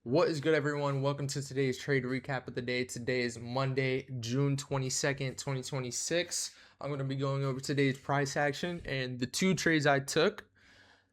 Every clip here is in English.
What is good, everyone? Welcome to today's trade recap of the day. Today is Monday, June 22nd, 2026. I'm going to be going over today's price action and the two trades I took.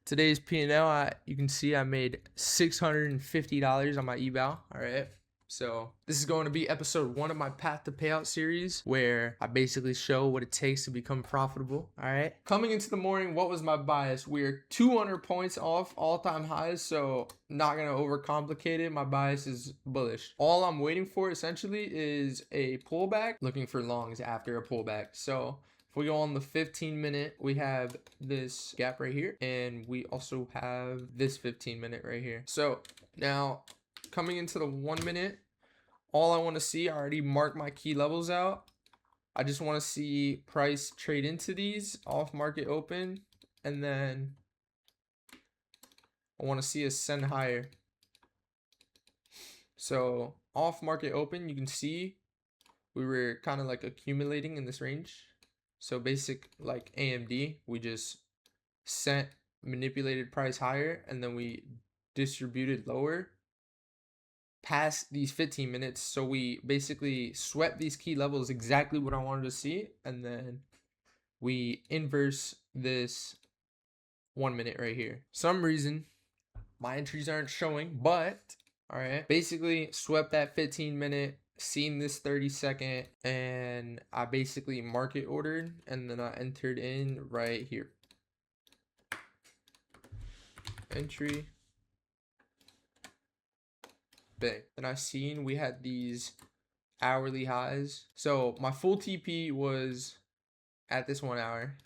Today's P&L, you can see I made $650 on my eval. All right. So this is going to be episode 1 of my Path to Payout series, where I basically show what it takes to become profitable. All right. Coming into the morning, what was my bias? We're 200 points off all-time highs, so not going to overcomplicate it. My bias is bullish. All I'm waiting for essentially is a pullback, looking for longs after a pullback. So if we go on the 15-minute, we have this gap right here, and we also have this 15-minute right here. So now coming into the 1 minute, all I want to see, I already marked my key levels out. I just want to see price trade into these off market open, and then I want to see a send higher. So off market open, you can see we were kind of like accumulating in this range. So basic like AMD, we just sent manipulated price higher, and then we distributed lower past these 15 minutes. So we basically swept these key levels, exactly what I wanted to see, and then we inverse this 1 minute right here. Some reason my entries aren't showing, but all right, basically swept that 15-minute, seen this 30-second, and I basically market ordered, and then I entered in right here. Entry. Bang. And I seen we had these hourly highs. So my full TP was at this 1 hour,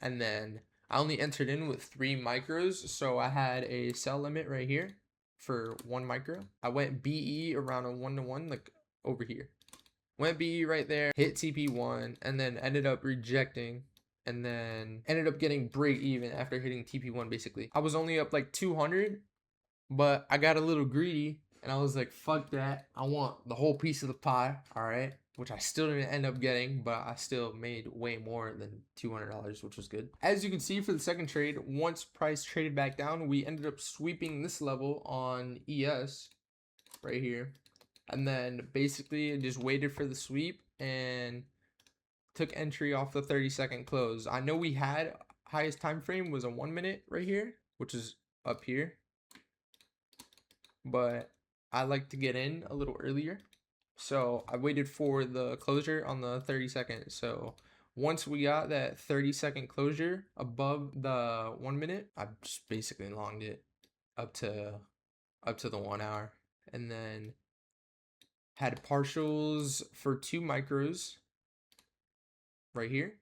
and then I only entered in with 3 micros, so I had a sell limit right here for 1 micro. I went BE around a 1-to-1, like over here. Went BE right there, hit TP1, and then ended up rejecting, and then ended up getting break even after hitting TP1 basically. I was only up like 200, but I got a little greedy, and I was like, fuck that. I want the whole piece of the pie, all right? Which I still didn't end up getting, but I still made way more than $200, which was good. As you can see for the second trade, once price traded back down, we ended up sweeping this level on ES right here. And then basically just waited for the sweep and took entry off the 30-second close. I know we had highest time frame was a 1 minute right here, which is up here, but I like to get in a little earlier, so I waited for the closure on the 30-second. So once we got that 30-second closure above the 1 minute, I just basically longed it up to the 1 hour, and then had partials for 2 micros right here,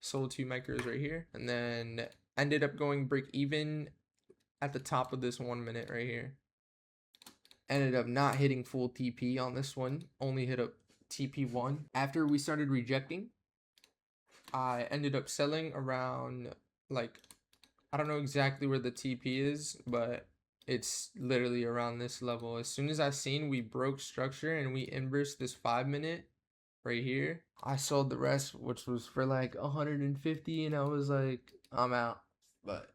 sold 2 micros right here, and then ended up going break even at the top of this 1 minute right here. Ended up not hitting full TP on this one, only hit up TP1. After we started rejecting, I ended up selling around, like, I don't know exactly where the TP is, but it's literally around this level. As soon as I seen we broke structure and we inversed this 5 minute right here, I sold the rest, which was for like 150, and I was like, I'm out. But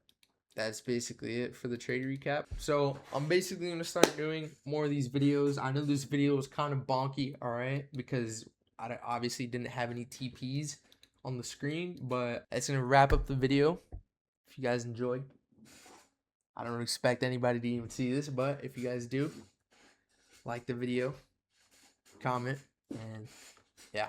that's basically it for the trade recap. So I'm basically going to start doing more of these videos. I know this video was kind of bonky, all right, because I obviously didn't have any TPs on the screen, but that's going to wrap up the video. If you guys enjoyed, I don't expect anybody to even see this, but if you guys do, like the video, comment, and yeah.